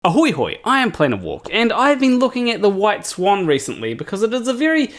Ahoy hoy, I am Planet Walk, and I've been looking at the White Swan recently because it is a very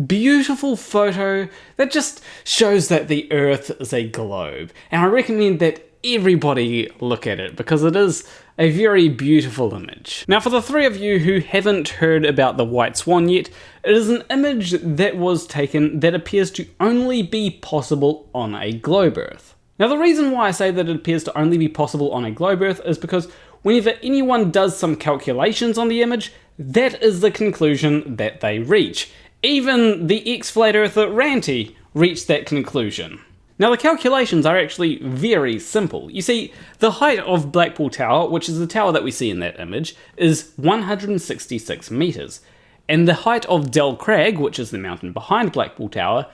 beautiful photo that just shows that the Earth is a globe, and I recommend that everybody look at it because it is a very beautiful image. Now, for the three of you who haven't heard about the White Swan yet, it is an image that was taken that appears to only be possible on a globe Earth. Now, the reason why I say that it appears to only be possible on a globe Earth is because whenever anyone does some calculations on the image, that is the conclusion that they reach. Even the ex-flat earther Ranty reached that conclusion. Now, the calculations are actually very simple. You see, the height of Blackpool Tower, which is the tower that we see in that image, is 166 metres. And the height of Del Crag, which is the mountain behind Blackpool Tower,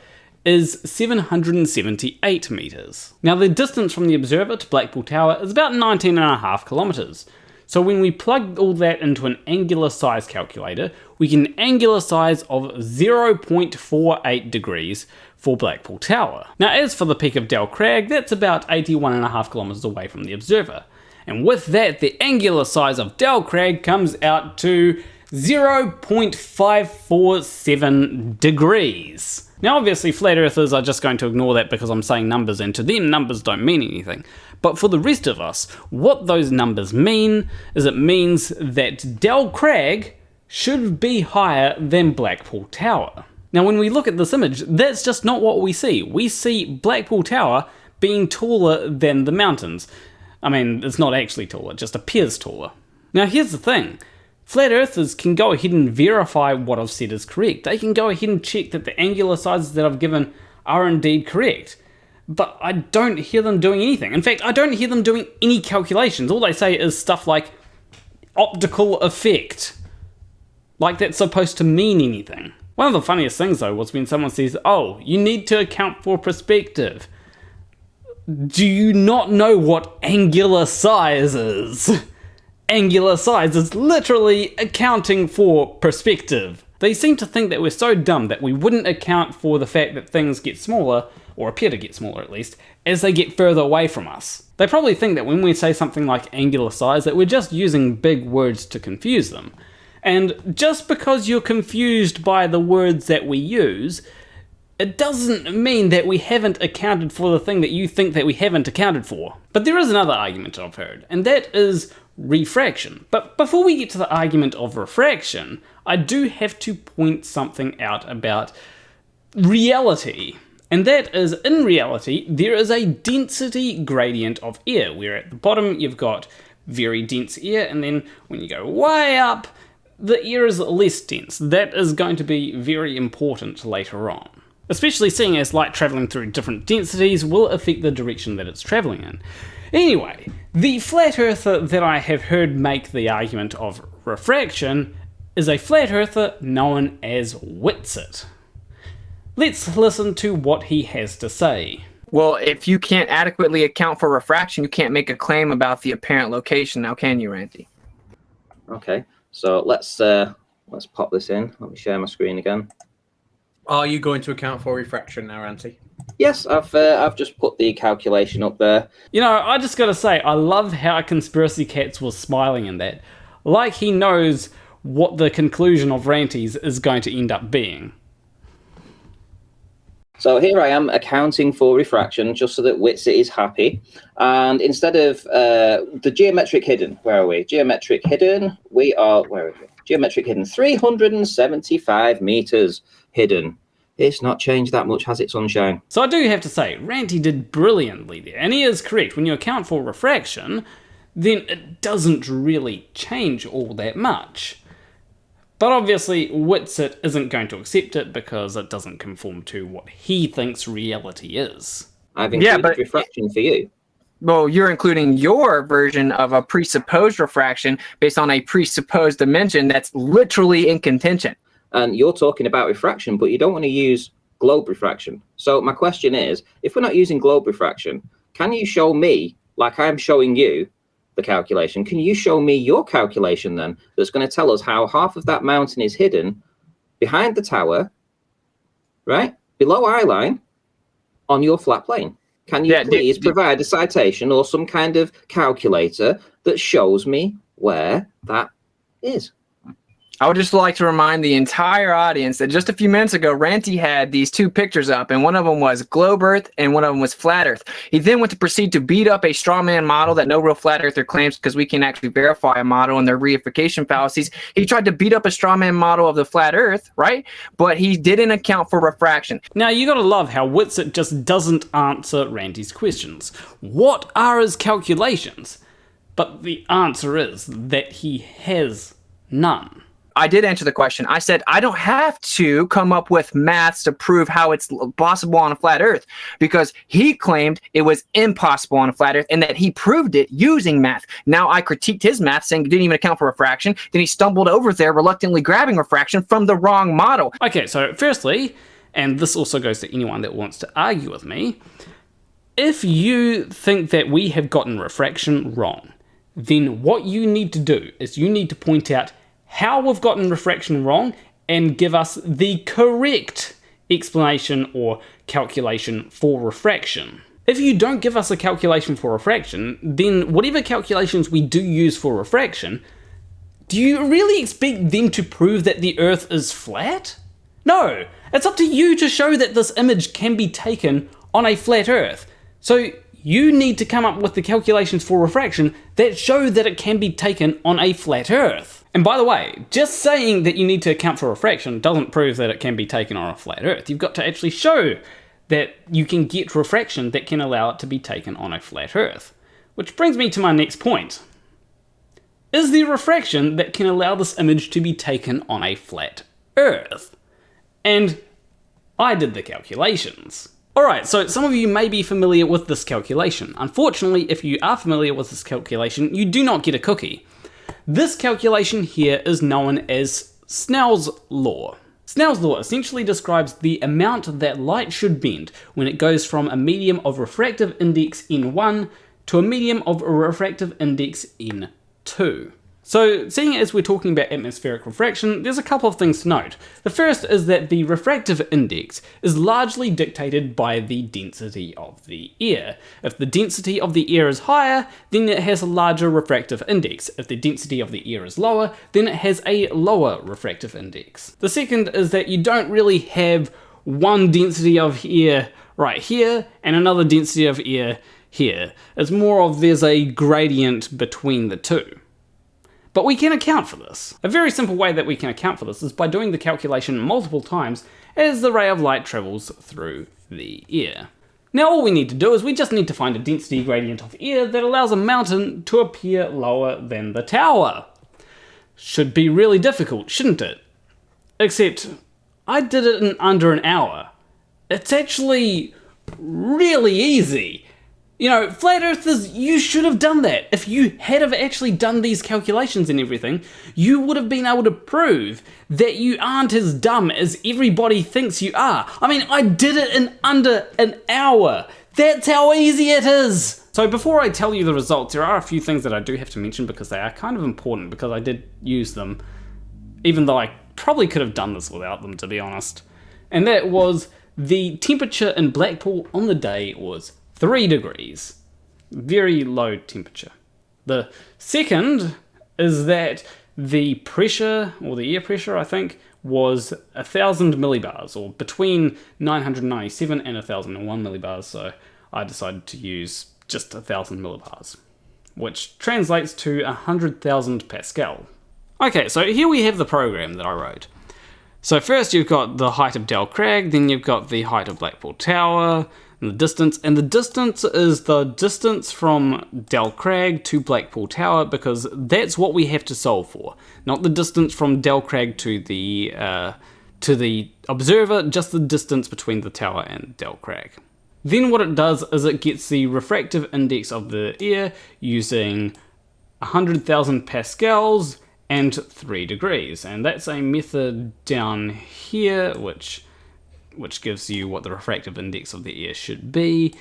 is 778 metres. Now, the distance from the observer to Blackpool Tower is about 19.5 kilometres. So when we plug all that into an angular size calculator, we get an angular size of 0.48 degrees for Blackpool Tower. Now, as for the peak of Del Crag, that's about 81.5 kilometres away from the observer. And with that, the angular size of Del Crag comes out to 0.547 degrees. Now, obviously, flat earthers are just going to ignore that because I'm saying numbers, and to them, numbers don't mean anything. But for the rest of us, what those numbers mean is it means that Del Crag should be higher than Blackpool Tower. Now, when we look at this image, that's just not what we see. We see Blackpool Tower being taller than the mountains. I mean, it's not actually taller, it just appears taller. Now, here's the thing. Flat earthers can go ahead and verify what I've said is correct. They can go ahead and check that the angular sizes that I've given are indeed correct. But I don't hear them doing anything. In fact, I don't hear them doing any calculations. All they say is stuff like optical effect. Like that's supposed to mean anything. One of the funniest things though was when someone says, oh, you need to account for perspective. Do you not know what angular size is? Angular size is literally accounting for perspective. They seem to think that we're so dumb that we wouldn't account for the fact that things get smaller, or appear to get smaller at least, as they get further away from us. They probably think that when we say something like angular size that we're just using big words to confuse them. And just because you're confused by the words that we use, it doesn't mean that we haven't accounted for the thing that you think that we haven't accounted for. But there is another argument I've heard, and that is refraction. But before we get to the argument of refraction, I do have to point something out about reality. And that is, in reality, there is a density gradient of air, where at the bottom you've got very dense air, and then when you go way up, the air is less dense. That is going to be very important later on. Especially seeing as light travelling through different densities will affect the direction that it's travelling in. Anyway, the flat earther that I have heard make the argument of refraction is a flat earther known as Witsit. Let's listen to what he has to say. Well, if you can't adequately account for refraction, you can't make a claim about the apparent location, now can you, Ranty? Okay, so let's pop this in. Let me share my screen again. Are you going to account for refraction now, Ranty? Yes, I've just put the calculation up there. You know, I just gotta say, I love how Conspiracy Cats was smiling in that. Like he knows what the conclusion of Ranty's is going to end up being. So here I am accounting for refraction just so that Witsit is happy. And instead of the geometric hidden, where are we? Geometric hidden, we are, where is it? Geometric hidden, 375 meters hidden. It's not changed that much, has it, Sunshine? So I do have to say, Ranty did brilliantly there, and he is correct. When you account for refraction, then it doesn't really change all that much. But obviously, Witsit isn't going to accept it because it doesn't conform to what he thinks reality is. I've included refraction for you. Well, you're including your version of a presupposed refraction based on a presupposed dimension that's literally in contention. And you're talking about refraction, but you don't want to use globe refraction. So my question is, if we're not using globe refraction, can you show me, like I'm showing you, the calculation? Can you show me your calculation then that's going to tell us how half of that mountain is hidden behind the tower, right, below eye line, on your flat plane? Can you please provide a citation or some kind of calculator that shows me where that is. I would just like to remind the entire audience that just a few minutes ago, Ranty had these two pictures up, and one of them was globe Earth and one of them was flat Earth. He then went to proceed to beat up a strawman model that no real flat earther claims, because we can actually verify a model and their reification fallacies. He tried to beat up a strawman model of the flat Earth, right? But he didn't account for refraction. Now, you gotta love how Witsit just doesn't answer Randy's questions. What are his calculations? But the answer is that he has none. I did answer the question. I said, I don't have to come up with maths to prove how it's possible on a flat Earth, because he claimed it was impossible on a flat Earth and that he proved it using math. Now I critiqued his math, saying it didn't even account for refraction. Then he stumbled over there, reluctantly grabbing refraction from the wrong model. Okay, so firstly, and this also goes to anyone that wants to argue with me, if you think that we have gotten refraction wrong, then what you need to do is you need to point out how we've gotten refraction wrong and give us the correct explanation or calculation for refraction. If you don't give us a calculation for refraction, then whatever calculations we do use for refraction, do you really expect them to prove that the Earth is flat? No, it's up to you to show that this image can be taken on a flat Earth. So you need to come up with the calculations for refraction that show that it can be taken on a flat Earth. And by the way, just saying that you need to account for refraction doesn't prove that it can be taken on a flat Earth. You've got to actually show that you can get refraction that can allow it to be taken on a flat Earth. Which brings me to my next point. Is there refraction that can allow this image to be taken on a flat Earth? And I did the calculations. Alright, so some of you may be familiar with this calculation. Unfortunately, if you are familiar with this calculation, you do not get a cookie. This calculation here is known as Snell's law. Snell's law essentially describes the amount that light should bend when it goes from a medium of refractive index N1 to a medium of refractive index N2. So, seeing as we're talking about atmospheric refraction, there's a couple of things to note. The first is that the refractive index is largely dictated by the density of the air. If the density of the air is higher, then it has a larger refractive index. If the density of the air is lower, then it has a lower refractive index. The second is that you don't really have one density of air right here and another density of air here. It's more of there's a gradient between the two. But we can account for this. A very simple way that we can account for this is by doing the calculation multiple times as the ray of light travels through the air. Now all we need to do is we just need to find a density gradient of air that allows a mountain to appear lower than the tower. Should be really difficult, shouldn't it? Except I did it in under an hour. It's actually really easy. You know, flat earthers, you should have done that. If you had have actually done these calculations and everything, you would have been able to prove that you aren't as dumb as everybody thinks you are. I mean, I did it in under an hour. That's how easy it is. So before I tell you the results, there are a few things that I do have to mention because they are kind of important because I did use them, even though I probably could have done this without them, to be honest. And that was the temperature in Blackpool on the day was 3 degrees. Very low temperature. The second is that the pressure, or the air pressure, I think, was 1,000 millibars, or between 997 and 1,001 millibars, so I decided to use just 1,000 millibars, which translates to 100,000 Pascal. Okay, so here we have the program that I wrote. So first you've got the height of Dell Crag, then you've got the height of Blackpool Tower, and the distance is the distance from Dell Crag to Blackpool Tower, because that's what we have to solve for, not the distance from Dell Crag to the observer, just the distance between the tower and Dell Crag. Then what it does is it gets the refractive index of the air using 100,000 pascals and 3 degrees, and that's a method down here which gives you what the refractive index of the air should be.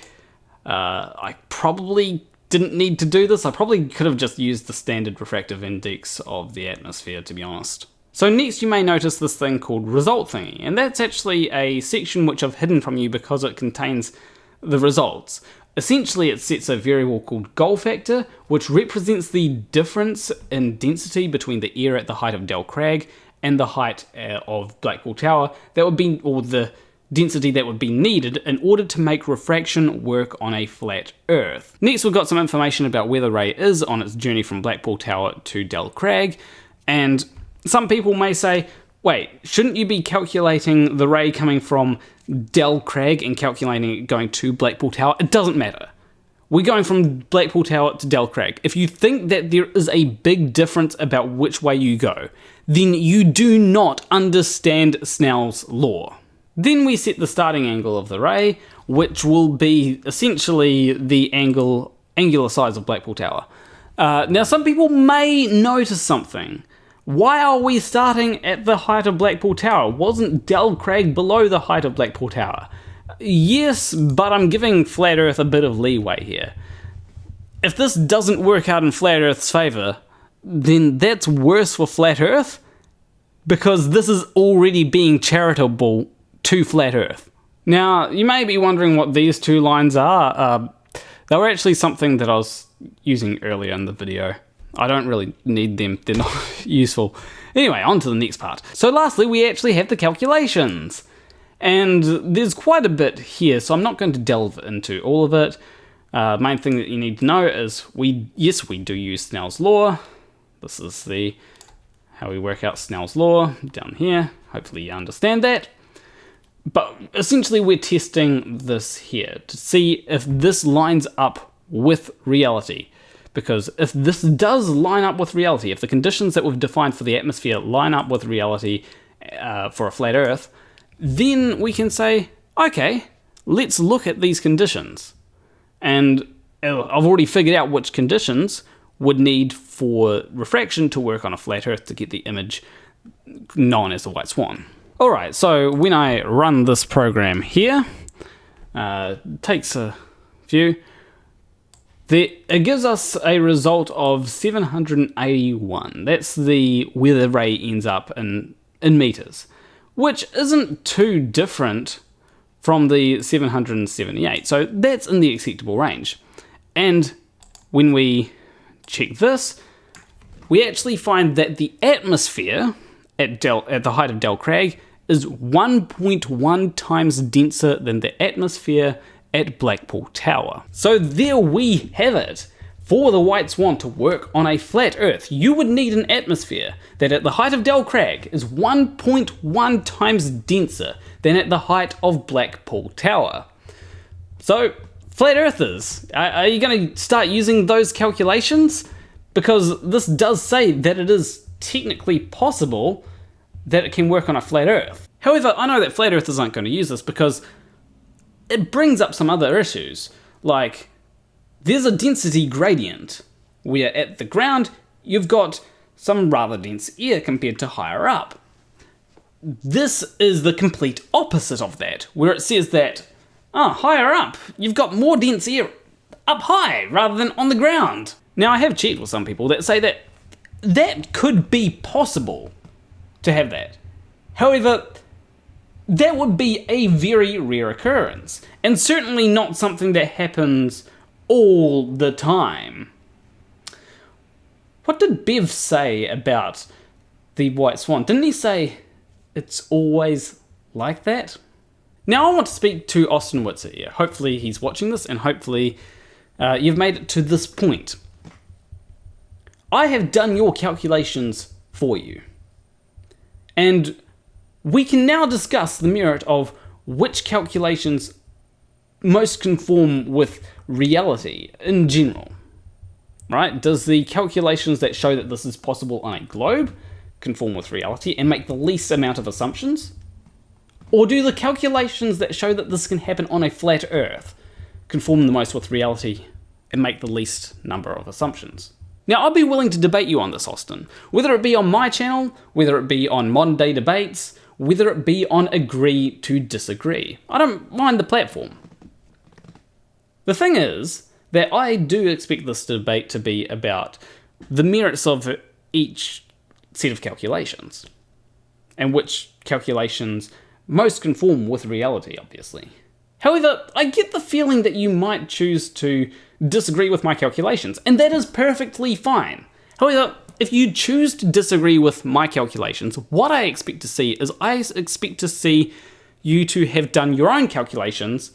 I probably didn't need to do this. I probably could have just used the standard refractive index of the atmosphere, to be honest. So next you may notice this thing called result thingy, and that's actually a section which I've hidden from you because it contains the results. Essentially, it sets a variable called goal factor, which represents the difference in density between the air at the height of Del Crag and the height of Blackpool Tower that would be, or the density that would be needed in order to make refraction work on a flat Earth. Next, we've got some information about where the ray is on its journey from Blackpool Tower to Del Crag, and some people may say, wait, shouldn't you be calculating the ray coming from Del Crag and calculating it going to Blackpool Tower? It doesn't matter. We're going from Blackpool Tower to Del Crag. If you think that there is a big difference about which way you go, then you do not understand Snell's law. Then we set the starting angle of the ray, which will be essentially the angular size of Blackpool Tower. Now, some people may notice something. Why are we starting at the height of Blackpool Tower? Wasn't Del Crag below the height of Blackpool Tower? Yes, but I'm giving Flat Earth a bit of leeway here. If this doesn't work out in Flat Earth's favour, then that's worse for Flat Earth, because this is already being charitable to Flat Earth. Now, you may be wondering what these two lines are. They were actually something that I was using earlier in the video. I don't really need them, they're not useful. Anyway, on to the next part. So lastly, we actually have the calculations. And there's quite a bit here, so I'm not going to delve into all of it. Main thing that you need to know is, we do use Snell's law. This is how we work out Snell's law down here. Hopefully you understand that. But essentially we're testing this here to see if this lines up with reality. Because if this does line up with reality, if the conditions that we've defined for the atmosphere line up with reality for a flat Earth, then we can say, okay, let's look at these conditions. And I've already figured out which conditions would need for refraction to work on a flat Earth to get the image known as the White Swan. Alright, so when I run this program here, it takes a few. It gives us a result of 781. That's where the ray ends up in meters, which isn't too different from the 778. So that's in the acceptable range. And when we check this, we actually find that the atmosphere at the height of Del Crag is 1.1 times denser than the atmosphere at Blackpool Tower. So there we have it. For the White Swan to work on a flat Earth, you would need an atmosphere that at the height of Del Crag is 1.1 times denser than at the height of Blackpool Tower. So, flat Earthers, are you going to start using those calculations? Because this does say that it is technically possible that it can work on a flat Earth. However, I know that flat Earthers aren't going to use this because it brings up some other issues, like there's a density gradient where at the ground you've got some rather dense air compared to higher up. This is the complete opposite of that, where it says that higher up you've got more dense air up high rather than on the ground. Now, I have checked with some people that say that that could be possible to have that. However, that would be a very rare occurrence, and certainly not something that happens all the time. What did Bev say about the White Swan? Didn't he say it's always like that? Now I want to speak to Austin Witsit here. Hopefully he's watching this, and hopefully you've made it to this point. I have done your calculations for you. And we can now discuss the merit of which calculations most conform with reality in general. Right? Does the calculations that show that this is possible on a globe conform with reality and make the least amount of assumptions? Or do the calculations that show that this can happen on a flat Earth conform the most with reality and make the least number of assumptions? Now, I'd be willing to debate you on this, Austin. Whether it be on my channel, whether it be on Modern Day Debates, whether it be on Agree to Disagree. I don't mind the platform. The thing is that I do expect this debate to be about the merits of each set of calculations, and which calculations most conform with reality, obviously. However, I get the feeling that you might choose to disagree with my calculations, and that is perfectly fine. However, if you choose to disagree with my calculations, what I expect to see is I expect to see you to have done your own calculations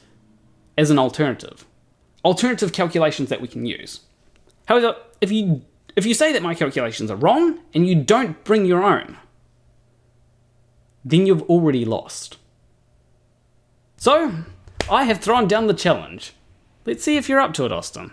as an alternative. Alternative calculations that we can use. However, if you say that my calculations are wrong and you don't bring your own, then you've already lost. So, I have thrown down the challenge. Let's see if you're up to it, Austin.